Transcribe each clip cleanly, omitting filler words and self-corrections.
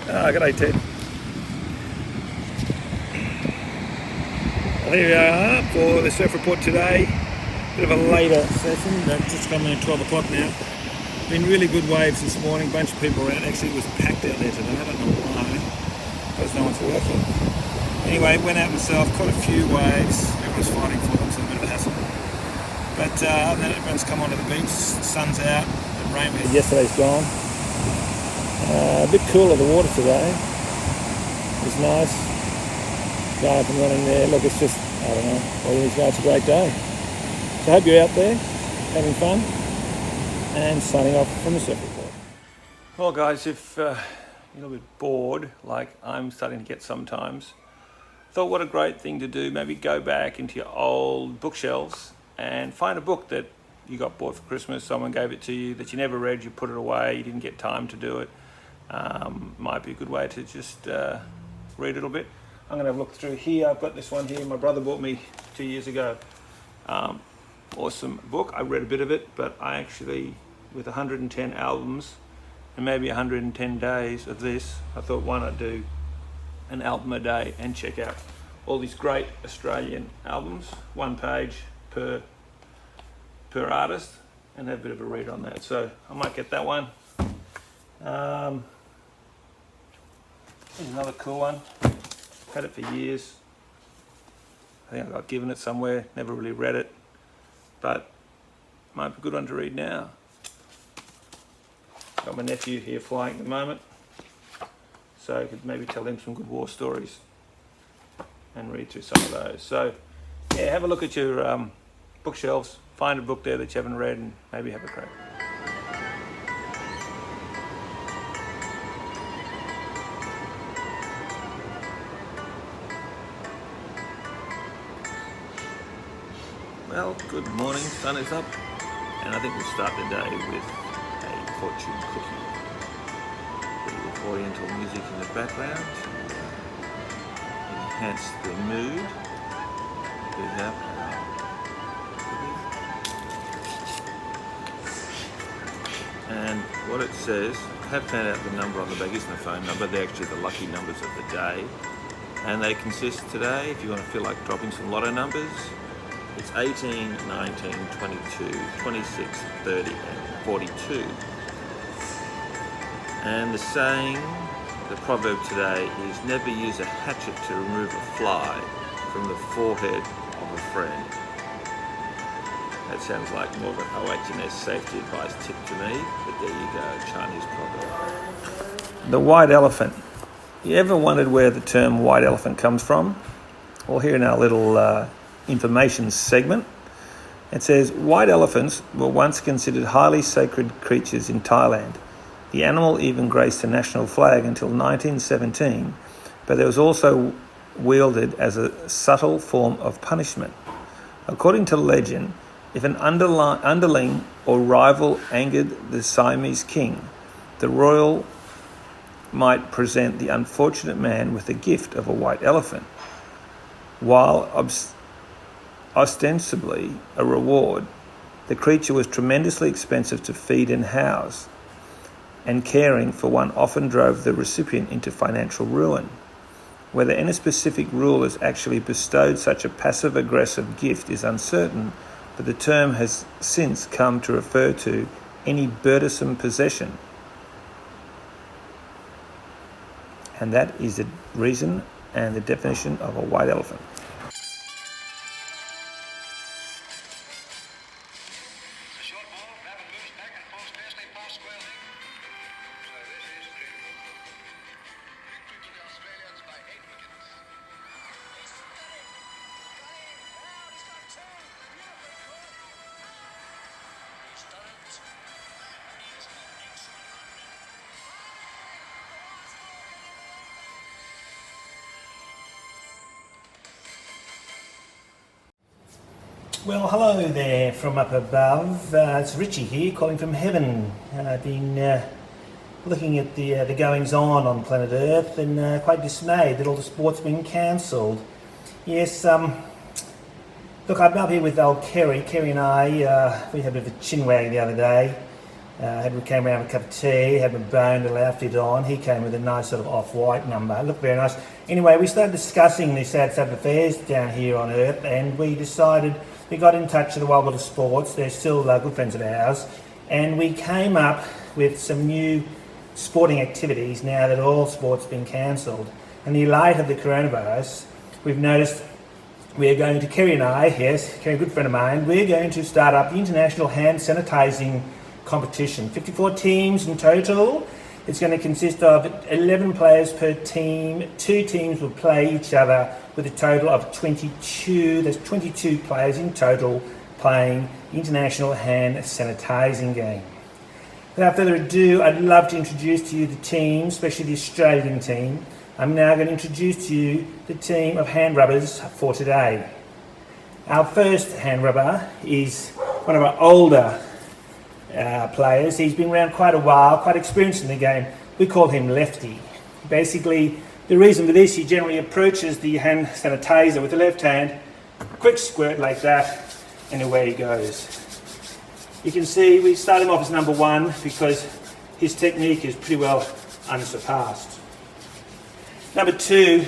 G'day Ted. Well, here we are for the surf report today. Bit of a later session, just coming in 12 o'clock now. Been really good waves this morning, bunch of people around. Actually it was packed out there today, I don't know why, because no one's working. Anyway, went out myself, caught a few waves, everyone's fighting for them, so a bit of a hassle. But other than that, everyone's come onto the beach, the sun's out, the rain we had yesterday's gone. A bit cooler the water today. It's nice. Guy up and running there. Look, it's just, I don't know, all these guys, it's a great day. So I hope you're out there having fun and signing off from the surf report. Well guys, if you're a little bit bored, like I'm starting to get sometimes, thought what a great thing to do, maybe go back into your old bookshelves and find a book that you got bought for Christmas, someone gave it to you, that you never read, you put it away, you didn't get time to do it. Might be a good way to just read a little bit. I'm going to have a look through here. I've got this one here, my brother bought me 2 years ago. Awesome book. I read a bit of it, but I actually, with 110 albums and maybe 110 days of this, I thought why not do an album a day and check out all these great Australian albums, one page per artist, and have a bit of a read on that. So I might get that one. Here's another cool one. Had it for years. I think I got given it somewhere, never really read it, but might be a good one to read now. Got my nephew here flying at the moment, so I could maybe tell him some good war stories and read through some of those. So yeah, have a look at your bookshelves, find a book there that you haven't read and maybe have a crack. Well, good morning, sun is up, and I think we'll start the day with a fortune cookie. A bit of oriental music in the background to enhance the mood. We have and what it says, I have found out the number on the bag isn't a phone number, they're actually the lucky numbers of the day. And they consist today, if you want to feel like dropping some lotto numbers, it's 18, 19, 22, 26, 30 and 42. And the saying, the proverb today is never use a hatchet to remove a fly from the forehead of a friend. That sounds like more of an OH&S safety advice tip to me, but there you go, Chinese proverb. The white elephant. You ever wondered where the term white elephant comes from? Well, here in our little information segment, it says white elephants were once considered highly sacred creatures in Thailand. The animal even graced the national flag until 1917, but it was also wielded as a subtle form of punishment. According to legend, if an underling or rival angered the Siamese king, the royal might present the unfortunate man with the gift of a white elephant. While ostensibly a reward, the creature was tremendously expensive to feed and house, and caring for one often drove the recipient into financial ruin. Whether any specific rulers actually bestowed such a passive-aggressive gift is uncertain, but the term has since come to refer to any burdensome possession. And that is the reason and the definition of a white elephant. Well, hello there from up above. It's Richie here, calling from heaven. I've been looking at the goings-on planet Earth and quite dismayed that all the sport's been cancelled. Yes, look, I'm up here with old Kerry. Kerry and I, we had a bit of a chinwag the other day. Had we came around with a cup of tea, had my bone little outfit on. He came with a nice sort of off-white number. Looked very nice. Anyway, we started discussing the sad state of affairs down here on Earth, and we decided, we got in touch with the Wild World of Sports. They're still good friends of ours, and we came up with some new sporting activities now that all sports have been cancelled. In the light of the coronavirus, we've noticed we are going to, Kerry and I, yes, Kerry, a good friend of mine, we're going to start up the International Hand Sanitising Competition. 54 teams in total. It's going to consist of 11 players per team. 2 teams will play each other with a total of 22. There's 22 players in total playing the International Hand Sanitising game. Without further ado, I'd love to introduce to you the team, especially the Australian team. I'm now going to introduce to you the team of hand rubbers for today. Our first hand rubber is one of our older players. He's been around quite a while, quite experienced in the game. We call him Lefty. Basically, the reason for this, he generally approaches the hand sanitizer with the left hand, quick squirt like that, and away he goes. You can see we start him off as number 1 because his technique is pretty well unsurpassed. Number two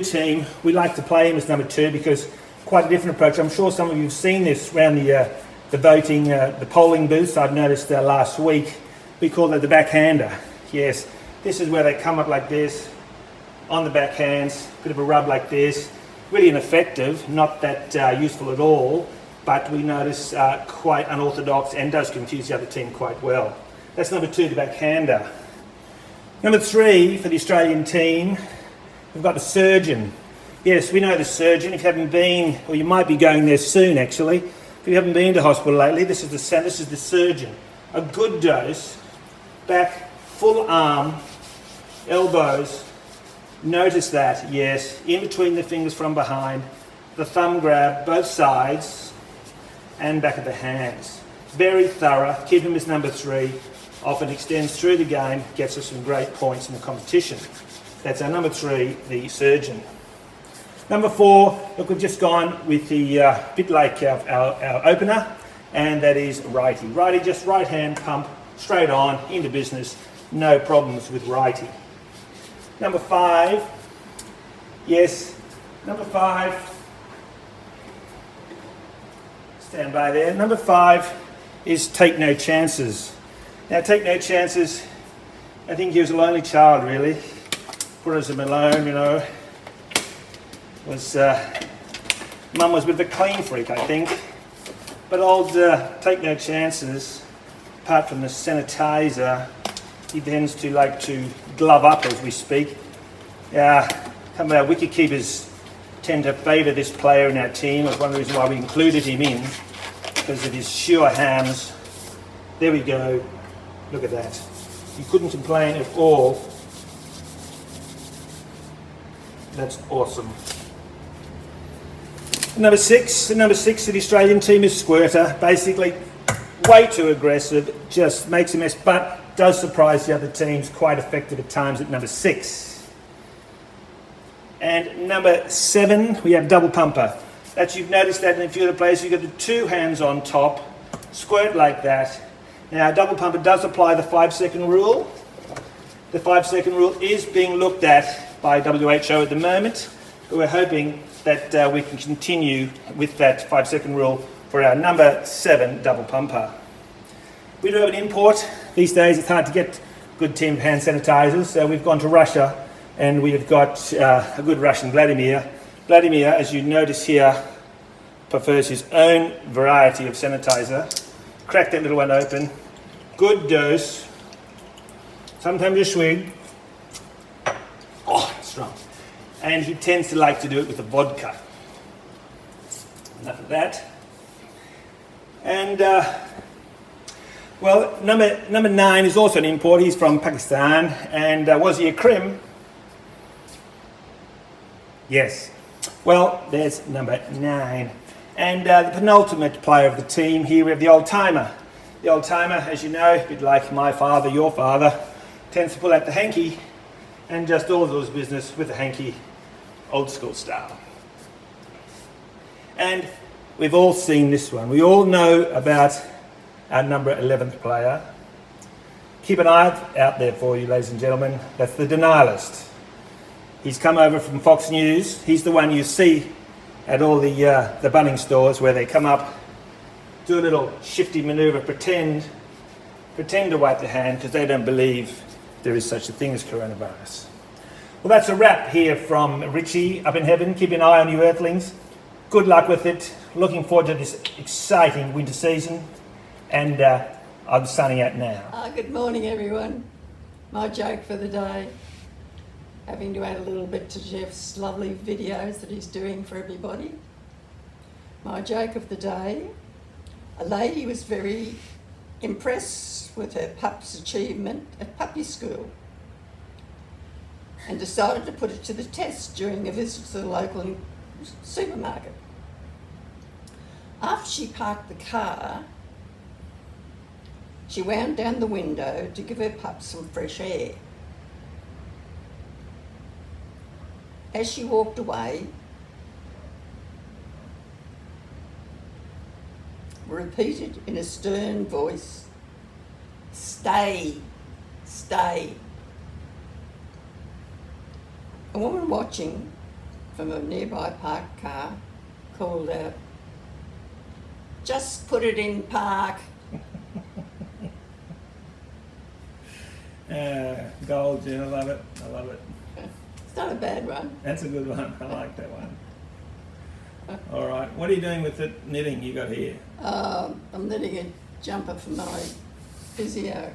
team, we like to play him as number 2 because quite a different approach. I'm sure some of you have seen this around the voting, the polling booths. I've noticed last week, we call that the backhander. Yes, this is where they come up like this, on the backhands, bit of a rub like this. Really ineffective, not that useful at all, but we notice quite unorthodox and does confuse the other team quite well. That's number 2, the backhander. Number 3 for the Australian team, we've got the surgeon. Yes, we know the surgeon. If you haven't been, or you might be going there soon actually, if you haven't been to hospital lately, this is the surgeon. A good dose, back, full arm, elbows. Notice that, yes, in between the fingers from behind, the thumb grab, both sides, and back of the hands. Very thorough, keep him as number 3, often extends through the game, gets us some great points in the competition. That's our number 3, the surgeon. Number 4, look, we've just gone with the bit like our opener, and that is righty. Righty, just right hand pump, straight on, into business, no problems with righty. Number 5, yes, number 5, stand by there. Number 5 is take no chances. Now, take no chances, I think he was a lonely child really, put us alone, you know. Mum was a bit of a clean freak, I think. But old take no chances, apart from the sanitizer, he tends to like to glove up as we speak. Some of our wicket keepers tend to favour this player in our team. That's one of the reasons why we included him in, because of his sure hands. There we go. Look at that. You couldn't complain at all. That's awesome. Number six of the Australian team is Squirter. Basically, way too aggressive, just makes a mess, but does surprise the other teams, quite effective at times at number 6. And number 7, we have Double Pumper. You've noticed that in a few of the places, you've got the 2 hands on top, squirt like that. Now, Double Pumper does apply the 5-second rule. The 5-second rule is being looked at by WHO at the moment. We're hoping that we can continue with that 5-second rule for our number 7 Double Pumper. We do have an import. These days it's hard to get good tin hand sanitizers, so we've gone to Russia and we've got a good Russian, Vladimir. Vladimir, as you notice here, prefers his own variety of sanitizer. Crack that little one open. Good dose. Sometimes a swig. Oh, strong. And he tends to like to do it with a vodka. Enough of that. And, well, number 9 is also an import. He's from Pakistan. And was he a Crim? Yes. Well, there's number 9. And the penultimate player of the team here, we have the old-timer. The old-timer, as you know, a bit like my father, your father, tends to pull out the hanky and just all those business with the hanky, old school style. And we've all seen this one. We all know about our number 11th player. Keep an eye out there for you, ladies and gentlemen. That's the denialist. He's come over from Fox News. He's the one you see at all the Bunnings stores where they come up, do a little shifty manoeuvre, pretend to wipe their hand because they don't believe there is such a thing as coronavirus. Well, that's a wrap here from Richie up in heaven. Keep an eye on you earthlings. Good luck with it. Looking forward to this exciting winter season. And I'm signing out now. Good morning, everyone. My joke for the day, having to add a little bit to Jeff's lovely videos that he's doing for everybody. My joke of the day, a lady was very impressed with her pup's achievement at puppy school and decided to put it to the test during a visit to the local supermarket. After she parked the car, she wound down the window to give her pup some fresh air. As she walked away, repeated in a stern voice, "Stay, stay." A woman watching from a nearby parked car called out, "Just put it in park." Gold, Jen, I love it. I love it. It's not a bad one. That's a good one. I like that one. All right. What are you doing with the knitting you got here? I'm knitting a jumper for my physio.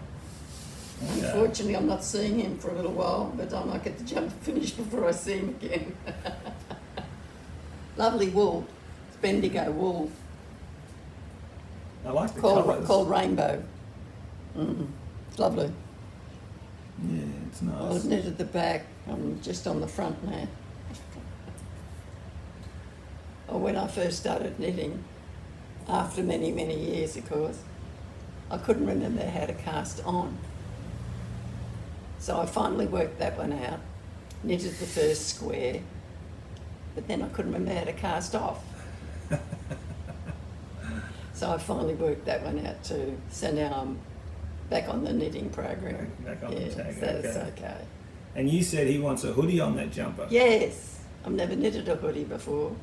Okay. Unfortunately, I'm not seeing him for a little while, but I might get the jumper finished before I see him again. Lovely wool. It's Bendigo wool. I like the colours. Called Rainbow. It's lovely. Yeah, it's nice. I've knitted the back. I'm just on the front now. When I first started knitting, after many, many years, of course, I couldn't remember how to cast on. So I finally worked that one out, knitted the first square, but then I couldn't remember how to cast off. So I finally worked that one out too. So now I'm back on the knitting program. Back on the tag, so okay. it's okay. And you said he wants a hoodie on that jumper. Yes, I've never knitted a hoodie before.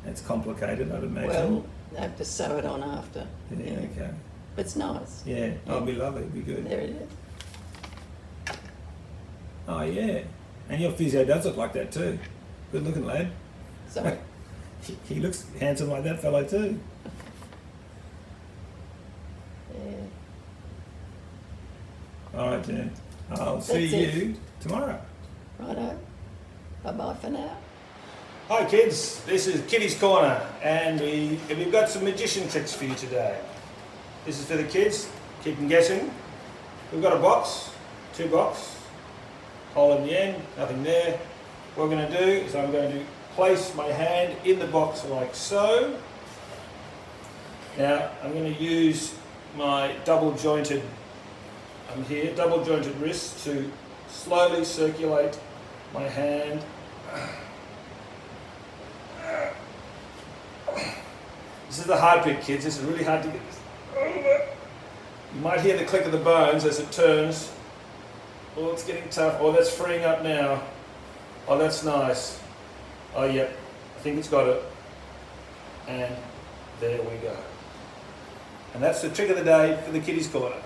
That's complicated, I'd imagine. Well, I have to sew it on after. Yeah, okay. But it's nice. Yeah, oh, it'll be lovely, it'll be good. There it is. Oh, yeah. And your physio does look like that too. Good looking lad. Sorry. He looks handsome like that fellow too. Yeah. All right, Jen. I'll see That's you tomorrow. Righto. Bye-bye for now. Hi kids, this is Kitty's Corner and we've got some magician tricks for you today. This is for the kids, keep them guessing. We've got a box, 2 boxes, hole in the end, nothing there. What we're going to do is I'm going to place my hand in the box like so. Now I'm going to use my double jointed wrist to slowly circulate my hand. This is the hard bit, kids. This is really hard to get this over. You might hear the click of the bones as it turns. Oh, it's getting tough. Oh, that's freeing up now. Oh, that's nice. Oh, yep. I think it's got it. And there we go. And that's the trick of the day for the Kitty's Corner.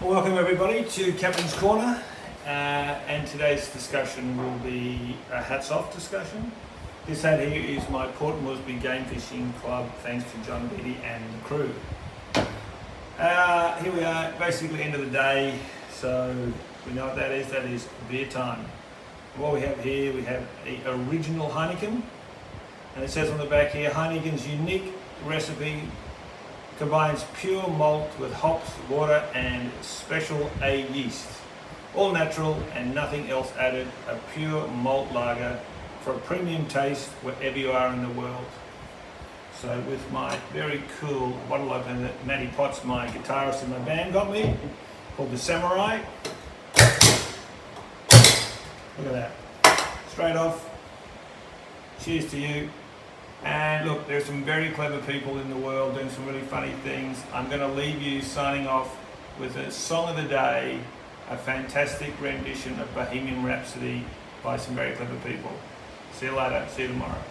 Well, welcome everybody to Captain's Corner. And today's discussion will be a hats off discussion. This hat here is my Port Moresby Game Fishing Club, thanks to John Beatty and the crew. Here we are, basically end of the day, so we know what that is beer time. What we have here, we have the original Heineken, and it says on the back here, Heineken's unique recipe combines pure malt with hops, water and special A yeast. All natural and nothing else added, a pure malt lager for a premium taste wherever you are in the world. So with my very cool bottle opener that Matty Potts, my guitarist in my band, got me, called the Samurai. Look at that. Straight off. Cheers to you. And look, there's some very clever people in the world doing some really funny things. I'm going to leave you signing off with a song of the day, a fantastic rendition of Bohemian Rhapsody by some very clever people. See you later. See you tomorrow.